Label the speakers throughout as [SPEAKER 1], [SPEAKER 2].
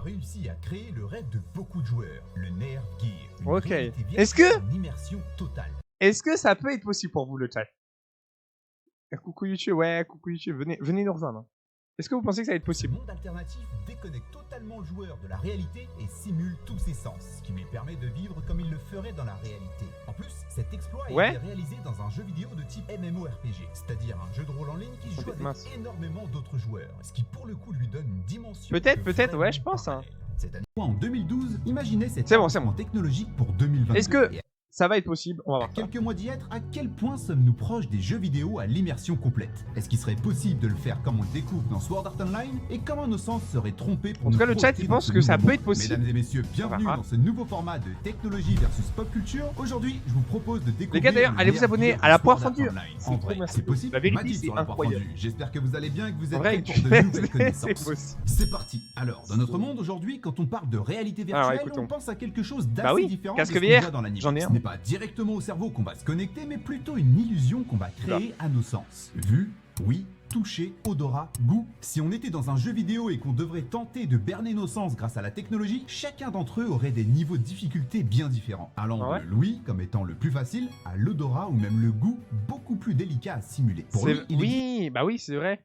[SPEAKER 1] a réussi à créer le rêve de beaucoup de joueurs, le Nerf Gear. Une
[SPEAKER 2] Ok.
[SPEAKER 1] réalité
[SPEAKER 2] Est-ce
[SPEAKER 1] virtuelle
[SPEAKER 2] que-
[SPEAKER 1] en immersion totale.
[SPEAKER 2] Est-ce que ça peut être possible pour vous, le chat? Coucou YouTube, ouais, coucou YouTube, venez nous rejoindre. Est-ce que vous pensez que ça va être
[SPEAKER 1] Ce
[SPEAKER 2] possible?
[SPEAKER 1] monde alternatif déconnecte totalement le joueur de la réalité et simule tous ses sens, ce qui lui permet de vivre comme il le ferait dans la réalité. En plus, cet exploit a
[SPEAKER 2] Ouais.
[SPEAKER 1] été réalisé dans un jeu vidéo de type MMORPG, c'est-à-dire un jeu de rôle en ligne qui joue avec
[SPEAKER 2] Mince.
[SPEAKER 1] énormément d'autres joueurs, ce qui pour le coup lui donne une dimension.
[SPEAKER 2] Peut-être,
[SPEAKER 1] que
[SPEAKER 2] peut-être, ouais,
[SPEAKER 1] vraiment
[SPEAKER 2] je pense, hein.
[SPEAKER 1] parallèle. Cette année, en 2012, imaginez cette
[SPEAKER 2] C'est bon,
[SPEAKER 1] avancement technologique pour 2022.
[SPEAKER 2] Est-ce que
[SPEAKER 1] Et
[SPEAKER 2] ça va être possible? On va
[SPEAKER 1] à
[SPEAKER 2] voir ça.
[SPEAKER 1] quelques mois d'y être, à quel point sommes-nous proches des jeux vidéo à l'immersion complète? Est-ce qu'il serait possible de le faire comme on le découvre dans Sword Art Online? Et comment nos sens seraient trompés pour
[SPEAKER 2] En tout
[SPEAKER 1] nous
[SPEAKER 2] cas, le chat,
[SPEAKER 1] projeter
[SPEAKER 2] il
[SPEAKER 1] dans
[SPEAKER 2] pense
[SPEAKER 1] ce
[SPEAKER 2] que ça
[SPEAKER 1] nouveau
[SPEAKER 2] peut être
[SPEAKER 1] monde?
[SPEAKER 2] possible.
[SPEAKER 1] Mesdames et messieurs, bienvenue
[SPEAKER 2] verra.
[SPEAKER 1] dans ce nouveau format de technologie versus pop culture. Aujourd'hui, je vous propose de découvrir...
[SPEAKER 2] Les gars, d'ailleurs,
[SPEAKER 1] le
[SPEAKER 2] allez vous
[SPEAKER 1] Nerf
[SPEAKER 2] abonner
[SPEAKER 1] Gear
[SPEAKER 2] à la
[SPEAKER 1] de
[SPEAKER 2] poire
[SPEAKER 1] Sword Art
[SPEAKER 2] fendue.
[SPEAKER 1] Online.
[SPEAKER 2] C'est
[SPEAKER 1] En
[SPEAKER 2] trop
[SPEAKER 1] vrai,
[SPEAKER 2] merci.
[SPEAKER 1] c'est possible?
[SPEAKER 2] La vérité,
[SPEAKER 1] M'a dit
[SPEAKER 2] c'est
[SPEAKER 1] sur la poire
[SPEAKER 2] incroyable.
[SPEAKER 1] fendue. J'espère que vous allez bien et que vous
[SPEAKER 2] En
[SPEAKER 1] êtes
[SPEAKER 2] vrai,
[SPEAKER 1] prêts pour de nouvelles
[SPEAKER 2] c'est
[SPEAKER 1] connaissances.
[SPEAKER 2] possible.
[SPEAKER 1] C'est parti. Alors, dans notre monde aujourd'hui, quand on parle de réalité virtuelle,
[SPEAKER 2] écoutons.
[SPEAKER 1] on pense à quelque chose d'assez
[SPEAKER 2] Bah oui,
[SPEAKER 1] différent
[SPEAKER 2] casque
[SPEAKER 1] de ce qu'on
[SPEAKER 2] VR,
[SPEAKER 1] voit dans l'anime.
[SPEAKER 2] j'en ai un.
[SPEAKER 1] Ce n'est pas directement au cerveau qu'on va se connecter, mais plutôt une illusion qu'on va créer à nos sens. Vue, oui, toucher, odorat, goût. Si on était dans un jeu vidéo et qu'on devrait tenter de berner nos sens grâce à la technologie, chacun d'entre eux aurait des niveaux de difficulté bien différents. Allant
[SPEAKER 2] Ah ouais
[SPEAKER 1] de l'ouïe comme étant le plus facile, à l'odorat ou même le goût beaucoup plus délicat à simuler. Pour lui, il existe
[SPEAKER 2] Oui, bah oui, c'est vrai.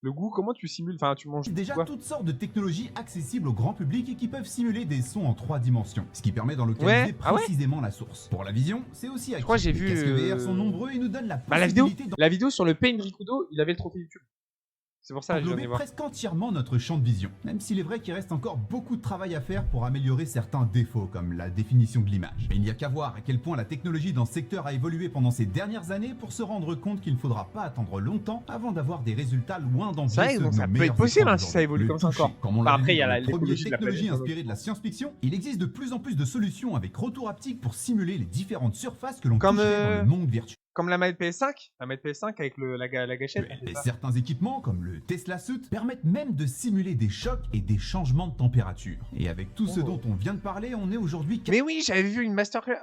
[SPEAKER 2] Le goût, comment tu simules? Enfin, tu manges
[SPEAKER 1] déjà
[SPEAKER 2] quoi?
[SPEAKER 1] toutes sortes de technologies accessibles au grand public et qui peuvent simuler des sons en 3 dimensions, ce qui permet d'en localiser
[SPEAKER 2] Ouais. Ah ouais
[SPEAKER 1] précisément la source. Pour la vision, c'est aussi acquis.
[SPEAKER 2] crois que j'ai
[SPEAKER 1] Les
[SPEAKER 2] vu,
[SPEAKER 1] casques VR sont nombreux et nous donnent la
[SPEAKER 2] Bah, la vidéo,
[SPEAKER 1] possibilité
[SPEAKER 2] la vidéo sur le Pain Rikudo, il avait le trophée YouTube. C'est pour ça que je viens
[SPEAKER 1] d'englober
[SPEAKER 2] de voir.
[SPEAKER 1] presque entièrement notre champ de vision, même s'il est vrai qu'il reste encore beaucoup de travail à faire pour améliorer certains défauts comme la définition de l'image. Mais il n'y a qu'à voir à quel point la technologie dans ce secteur a évolué pendant ces dernières années pour se rendre compte qu'il ne faudra pas attendre longtemps avant d'avoir des résultats loin d'envier
[SPEAKER 2] C'est vrai,
[SPEAKER 1] ceux de
[SPEAKER 2] donc
[SPEAKER 1] nos
[SPEAKER 2] ça peut
[SPEAKER 1] meilleurs
[SPEAKER 2] être possible,
[SPEAKER 1] écrans
[SPEAKER 2] hein, si ça évolue
[SPEAKER 1] d'aujourd'hui.
[SPEAKER 2] comme ça
[SPEAKER 1] Le toucher,
[SPEAKER 2] encore.
[SPEAKER 1] comme on
[SPEAKER 2] Bah,
[SPEAKER 1] l'avait
[SPEAKER 2] après,
[SPEAKER 1] vu
[SPEAKER 2] il y a
[SPEAKER 1] dans
[SPEAKER 2] la-
[SPEAKER 1] les premières
[SPEAKER 2] l'écologie de la
[SPEAKER 1] technologies
[SPEAKER 2] planète.
[SPEAKER 1] inspirées de la science-fiction, il existe de plus en plus de solutions avec retour haptique pour simuler les différentes surfaces que l'on
[SPEAKER 2] Comme,
[SPEAKER 1] toucherait dans le monde virtuel.
[SPEAKER 2] Comme la manette PS5, avec la gâchette.
[SPEAKER 1] Et certains équipements, comme le Tesla Suit, permettent même de simuler des chocs et des changements de température. Et avec tout ce
[SPEAKER 2] Oh.
[SPEAKER 1] dont on vient de parler, on est aujourd'hui
[SPEAKER 2] Mais oui, j'avais vu une masterclass,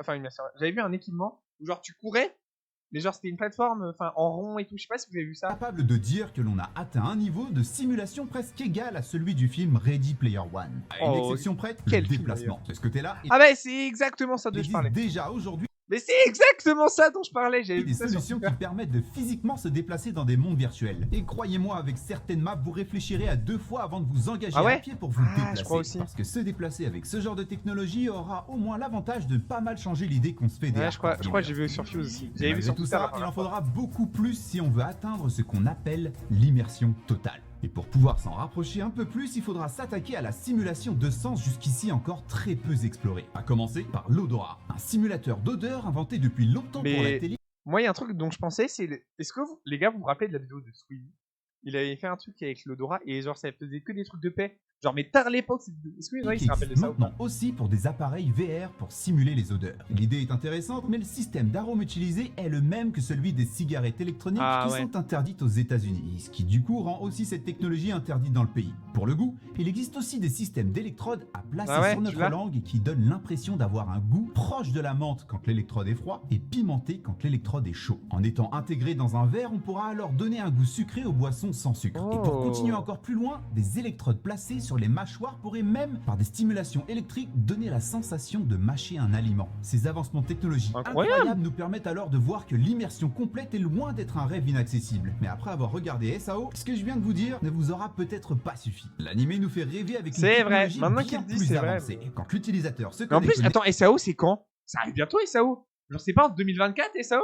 [SPEAKER 2] j'avais vu un équipement où genre tu courais, mais genre c'était une plateforme, enfin en rond et tout. Je sais pas si vous avez vu ça.
[SPEAKER 1] capable de dire que l'on a atteint un niveau de simulation presque égal à celui du film Ready Player One. À une
[SPEAKER 2] Oh,
[SPEAKER 1] exception près, le
[SPEAKER 2] quel film,
[SPEAKER 1] déplacement. De ce côté-là, il
[SPEAKER 2] Ah bah c'est exactement ça dont je
[SPEAKER 1] existe
[SPEAKER 2] parlais.
[SPEAKER 1] déjà aujourd'hui
[SPEAKER 2] Mais c'est exactement ça dont je parlais. J'avais vu
[SPEAKER 1] des
[SPEAKER 2] ça sur
[SPEAKER 1] solutions
[SPEAKER 2] Twitter.
[SPEAKER 1] qui permettent de physiquement se déplacer dans des mondes virtuels. Et croyez-moi, avec certaines maps, vous réfléchirez à 2 fois avant de vous engager
[SPEAKER 2] Ah ouais
[SPEAKER 1] à pied pour vous
[SPEAKER 2] Ah, je
[SPEAKER 1] déplacer.
[SPEAKER 2] crois aussi.
[SPEAKER 1] Parce que se déplacer avec ce genre de technologie aura au moins l'avantage de pas mal changer l'idée qu'on se fait des
[SPEAKER 2] Ouais, je crois
[SPEAKER 1] hardcore
[SPEAKER 2] que j'ai vu sur Fuse aussi. J'avais vu
[SPEAKER 1] Malgré
[SPEAKER 2] sur
[SPEAKER 1] tout
[SPEAKER 2] Twitter.
[SPEAKER 1] ça, il en faudra beaucoup plus si on veut atteindre ce qu'on appelle l'immersion totale. Et pour pouvoir s'en rapprocher un peu plus, il faudra s'attaquer à la simulation de sens jusqu'ici encore très peu explorée. À commencer par l'odorat, un simulateur d'odeur inventé depuis longtemps pour la
[SPEAKER 2] Mais
[SPEAKER 1] télé.
[SPEAKER 2] moi, il y a un truc dont je pensais, c'est est-ce que les gars vous vous rappelez de la vidéo de Squeezie? Il avait fait un truc avec l'odorat et genre ça faisait que des trucs de paix. Genre mais tard à l'époque, est-ce que les gens ils
[SPEAKER 1] qui
[SPEAKER 2] se rappellent de ça ou
[SPEAKER 1] maintenant
[SPEAKER 2] pas?
[SPEAKER 1] aussi pour des appareils VR pour simuler les odeurs. L'idée est intéressante, mais le système d'arômes utilisé est le même que celui des cigarettes électroniques
[SPEAKER 2] Ah
[SPEAKER 1] qui
[SPEAKER 2] ouais.
[SPEAKER 1] sont interdites aux États-Unis, ce qui du coup rend aussi cette technologie interdite dans le pays. Pour le goût, il existe aussi des systèmes d'électrodes à placer
[SPEAKER 2] Ah ouais,
[SPEAKER 1] sur
[SPEAKER 2] tu
[SPEAKER 1] notre
[SPEAKER 2] l'as
[SPEAKER 1] langue et qui donnent l'impression d'avoir un goût proche de la menthe quand l'électrode est froid et pimenté quand l'électrode est chaud. En étant intégré dans un verre, on pourra alors donner un goût sucré aux boissons sans sucre. Et pour
[SPEAKER 2] Oh.
[SPEAKER 1] continuer encore plus loin, des électrodes placées sur les mâchoires pourraient même, par des stimulations électriques, donner la sensation de mâcher un aliment. Ces avancements technologiques incroyables nous permettent alors de voir que l'immersion complète est loin d'être un rêve inaccessible. Mais après avoir regardé SAO, ce que je viens de vous dire ne vous aura peut-être pas suffi. L'animé nous fait rêver avec une
[SPEAKER 2] C'est vrai,
[SPEAKER 1] technologie
[SPEAKER 2] maintenant
[SPEAKER 1] bien
[SPEAKER 2] qu'il le dit,
[SPEAKER 1] plus
[SPEAKER 2] c'est vrai.
[SPEAKER 1] avancée. Quand l'utilisateur se
[SPEAKER 2] Mais en
[SPEAKER 1] connecte
[SPEAKER 2] plus, attends, SAO c'est quand? Ça arrive bientôt SAO? Genre c'est pas en 2024 SAO?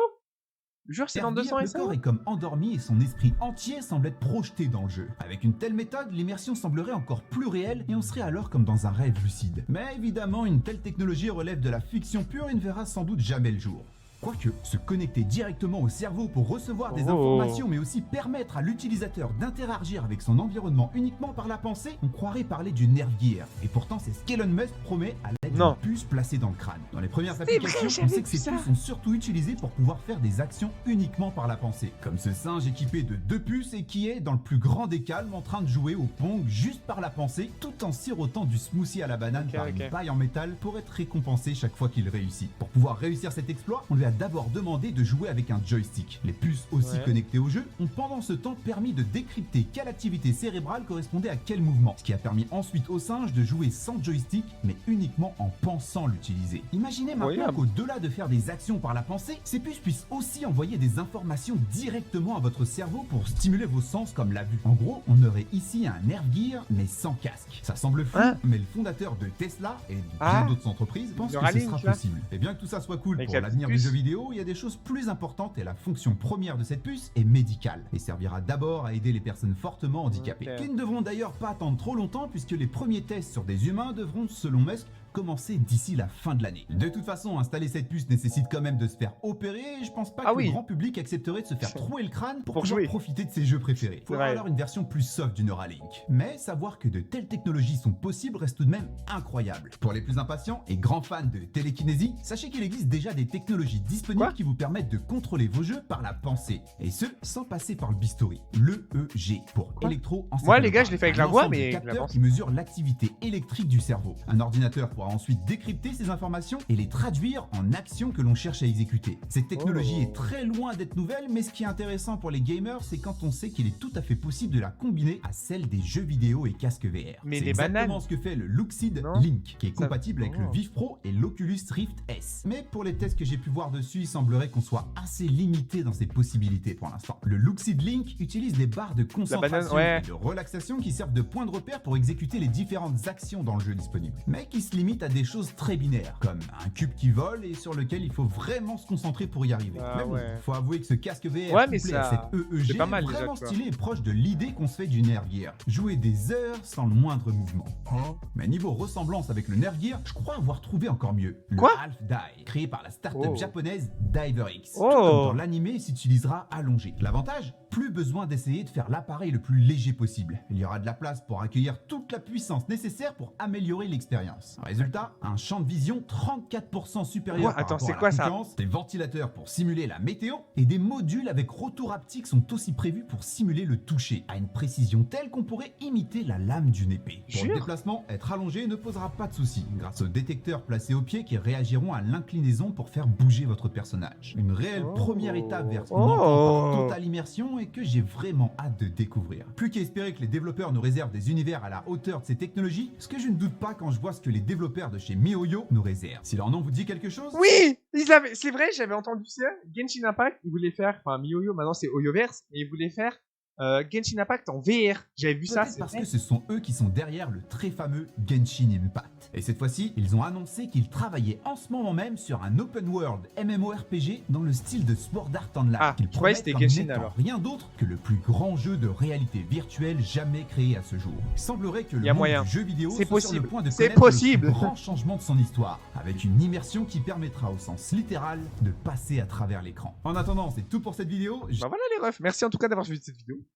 [SPEAKER 2] Je jure c'est dans 200
[SPEAKER 1] le
[SPEAKER 2] SAO?
[SPEAKER 1] corps est comme endormi et son esprit entier semble être projeté dans le jeu. Avec une telle méthode, l'immersion semblerait encore plus réelle et on serait alors comme dans un rêve lucide. Mais évidemment, une telle technologie relève de la fiction pure et ne verra sans doute jamais le jour. Quoique, se connecter directement au cerveau pour recevoir des informations mais aussi permettre à l'utilisateur d'interagir avec son environnement uniquement par la pensée, on croirait parler du Nerf Gear. Et pourtant c'est ce qu'Elon Musk promet à l'aide d'une
[SPEAKER 2] Non.
[SPEAKER 1] puce placée dans le crâne. Dans les premières
[SPEAKER 2] C'est vrai,
[SPEAKER 1] applications, on
[SPEAKER 2] j'avais
[SPEAKER 1] sait que
[SPEAKER 2] vu
[SPEAKER 1] ces
[SPEAKER 2] ça.
[SPEAKER 1] puces sont surtout utilisées pour pouvoir faire des actions uniquement par la pensée. Comme ce singe équipé de 2 puces et qui est, dans le plus grand des calmes, en train de jouer au Pong juste par la pensée, tout en sirotant du smoothie à la banane
[SPEAKER 2] Ok,
[SPEAKER 1] par
[SPEAKER 2] ok.
[SPEAKER 1] une paille en métal pour être récompensé chaque fois qu'il réussit. Pour pouvoir réussir cet exploit, on lui a d'abord demandé de jouer avec un joystick. Les puces aussi
[SPEAKER 2] Ouais.
[SPEAKER 1] connectées au jeu ont pendant ce temps permis de décrypter quelle activité cérébrale correspondait à quel mouvement, ce qui a permis ensuite au singe de jouer sans joystick mais uniquement en pensant l'utiliser. Imaginez maintenant
[SPEAKER 2] Incroyable.
[SPEAKER 1] qu'au-delà de faire des actions par la pensée, ces puces puissent aussi envoyer des informations directement à votre cerveau pour stimuler vos sens comme la vue. En gros, on aurait ici un Nerfgear mais sans casque. Ça semble fou,
[SPEAKER 2] Hein
[SPEAKER 1] mais le fondateur de Tesla et de
[SPEAKER 2] Ah.
[SPEAKER 1] bien d'autres entreprises pense que ce
[SPEAKER 2] Neuralink,
[SPEAKER 1] sera
[SPEAKER 2] là.
[SPEAKER 1] possible. Et bien que tout ça soit cool
[SPEAKER 2] Avec
[SPEAKER 1] pour
[SPEAKER 2] la
[SPEAKER 1] l'avenir du
[SPEAKER 2] petite
[SPEAKER 1] jeu
[SPEAKER 2] puce.
[SPEAKER 1] vidéo, il y a des choses plus importantes et la fonction première de cette puce est médicale et servira d'abord à aider les personnes fortement handicapées.
[SPEAKER 2] Ok.
[SPEAKER 1] Qui ne devront d'ailleurs pas attendre trop longtemps puisque les premiers tests sur des humains devront, selon Musk, commencer d'ici la fin de l'année. De toute façon, installer cette puce nécessite quand même de se faire opérer et je pense pas
[SPEAKER 2] Ah
[SPEAKER 1] que
[SPEAKER 2] oui.
[SPEAKER 1] le grand public accepterait de se faire trouer le crâne pour
[SPEAKER 2] Pour
[SPEAKER 1] pouvoir
[SPEAKER 2] jouer.
[SPEAKER 1] profiter de ses jeux préférés. Faudra
[SPEAKER 2] vrai.
[SPEAKER 1] alors une version plus soft du Neuralink. Mais savoir que de telles technologies sont possibles reste tout de même incroyable. Pour les plus impatients et grands fans de télékinésie, sachez qu'il existe déjà des technologies disponibles
[SPEAKER 2] Quoi
[SPEAKER 1] qui vous permettent de contrôler vos jeux par la pensée. Et ce, sans passer par le bistouri. L'EEG pour
[SPEAKER 2] Quoi
[SPEAKER 1] électroencéphalogramme.
[SPEAKER 2] Moi, les gars, je l'ai fait avec
[SPEAKER 1] Un
[SPEAKER 2] la voix,
[SPEAKER 1] ensemble de
[SPEAKER 2] mais avec la
[SPEAKER 1] capteurs
[SPEAKER 2] pensée.
[SPEAKER 1] qui mesure l'activité électrique du cerveau. Un ordinateur pourra ensuite décrypter ces informations et les traduire en actions que l'on cherche à exécuter. Cette technologie
[SPEAKER 2] Oh.
[SPEAKER 1] est très loin d'être nouvelle, mais ce qui est intéressant pour les gamers, c'est quand on sait qu'il est tout à fait possible de la combiner à celle des jeux vidéo et casques VR.
[SPEAKER 2] Mais
[SPEAKER 1] C'est
[SPEAKER 2] les
[SPEAKER 1] exactement
[SPEAKER 2] bananes.
[SPEAKER 1] ce que fait le Luxid
[SPEAKER 2] Non.
[SPEAKER 1] Link, qui est
[SPEAKER 2] Ça-
[SPEAKER 1] compatible avec le
[SPEAKER 2] Oh.
[SPEAKER 1] Vive Pro et l'Oculus Rift S. Mais pour les tests que j'ai pu voir dessus, il semblerait qu'on soit assez limité dans ses possibilités pour l'instant. Le Luxid Link utilise des barres de concentration
[SPEAKER 2] ouais.
[SPEAKER 1] et de relaxation qui servent de point de repère pour exécuter les différentes actions dans le jeu disponible, mais qui se limitent à des choses très binaires, comme un cube qui vole et sur lequel il faut vraiment se concentrer pour y arriver.
[SPEAKER 2] Ah
[SPEAKER 1] Mais bon,
[SPEAKER 2] ouais.
[SPEAKER 1] faut avouer que ce casque VR
[SPEAKER 2] Ouais, mais
[SPEAKER 1] couplé
[SPEAKER 2] ça-
[SPEAKER 1] à cette EEG
[SPEAKER 2] c'est pas mal
[SPEAKER 1] est
[SPEAKER 2] déjà,
[SPEAKER 1] vraiment
[SPEAKER 2] tu vois.
[SPEAKER 1] stylé et proche de l'idée qu'on se fait du Nerfgear. Jouer des heures sans le moindre mouvement. Mais niveau ressemblance avec le Nerfgear, je crois avoir trouvé encore mieux. Le
[SPEAKER 2] Quoi
[SPEAKER 1] Half Die, créé par la start-up
[SPEAKER 2] Oh.
[SPEAKER 1] japonaise DiverX.
[SPEAKER 2] Oh.
[SPEAKER 1] Tout comme dans l'animé, il s'utilisera allongé. L'avantage, plus besoin d'essayer de faire l'appareil le plus léger possible. Il y aura de la place pour accueillir toute la puissance nécessaire pour améliorer l'expérience. Résultat, un champ de vision 34% supérieur
[SPEAKER 2] Quoi
[SPEAKER 1] par
[SPEAKER 2] Attends,
[SPEAKER 1] rapport
[SPEAKER 2] c'est
[SPEAKER 1] à la
[SPEAKER 2] quoi ça
[SPEAKER 1] concurrence, des ventilateurs pour simuler la météo et des modules avec retour haptique sont aussi prévus pour simuler le toucher à une précision telle qu'on pourrait imiter la lame d'une épée. Pour le
[SPEAKER 2] Jure
[SPEAKER 1] déplacement, être allongé ne posera pas de soucis grâce aux détecteurs placés au pied qui réagiront à l'inclinaison pour faire bouger votre personnage. Une réelle
[SPEAKER 2] Oh.
[SPEAKER 1] première étape vers ce qu'on
[SPEAKER 2] Oh.
[SPEAKER 1] entend par totale immersion et que j'ai vraiment hâte de découvrir. Plus qu'à espérer que les développeurs nous réservent des univers à la hauteur de ces technologies, ce que je ne doute pas quand je vois ce que les développeurs de chez MiHoYo nous réservent. Si leur nom vous dit quelque chose,
[SPEAKER 2] Oui, c'est vrai, j'avais entendu ça. Genshin Impact, ils voulaient faire, enfin MiHoYo, maintenant c'est Hoyoverse, et ils voulaient faire Genshin Impact en VR. J'avais vu ça,
[SPEAKER 1] peut-être
[SPEAKER 2] c'est
[SPEAKER 1] parce
[SPEAKER 2] vrai.
[SPEAKER 1] que ce sont eux qui sont derrière le très fameux Genshin Impact. Et cette fois-ci, ils ont annoncé qu'ils travaillaient en ce moment même sur un open world MMORPG dans le style de Sword Art Online,
[SPEAKER 2] Ah,
[SPEAKER 1] qu'ils
[SPEAKER 2] je croyais
[SPEAKER 1] promettent
[SPEAKER 2] que c'était
[SPEAKER 1] comme
[SPEAKER 2] Genshin,
[SPEAKER 1] n'étant
[SPEAKER 2] alors.
[SPEAKER 1] rien d'autre que le plus grand jeu de réalité virtuelle jamais créé à ce jour. Il semblerait que le
[SPEAKER 2] Y a
[SPEAKER 1] monde
[SPEAKER 2] moyen.
[SPEAKER 1] du jeu vidéo
[SPEAKER 2] C'est
[SPEAKER 1] soit sur le
[SPEAKER 2] possible.
[SPEAKER 1] point de
[SPEAKER 2] C'est
[SPEAKER 1] connaître
[SPEAKER 2] possible.
[SPEAKER 1] le plus grand changement de son histoire, avec une immersion qui permettra au sens littéral de passer à travers l'écran. En attendant, c'est tout pour cette vidéo.
[SPEAKER 2] Bah voilà les refs, merci en tout cas d'avoir suivi cette vidéo.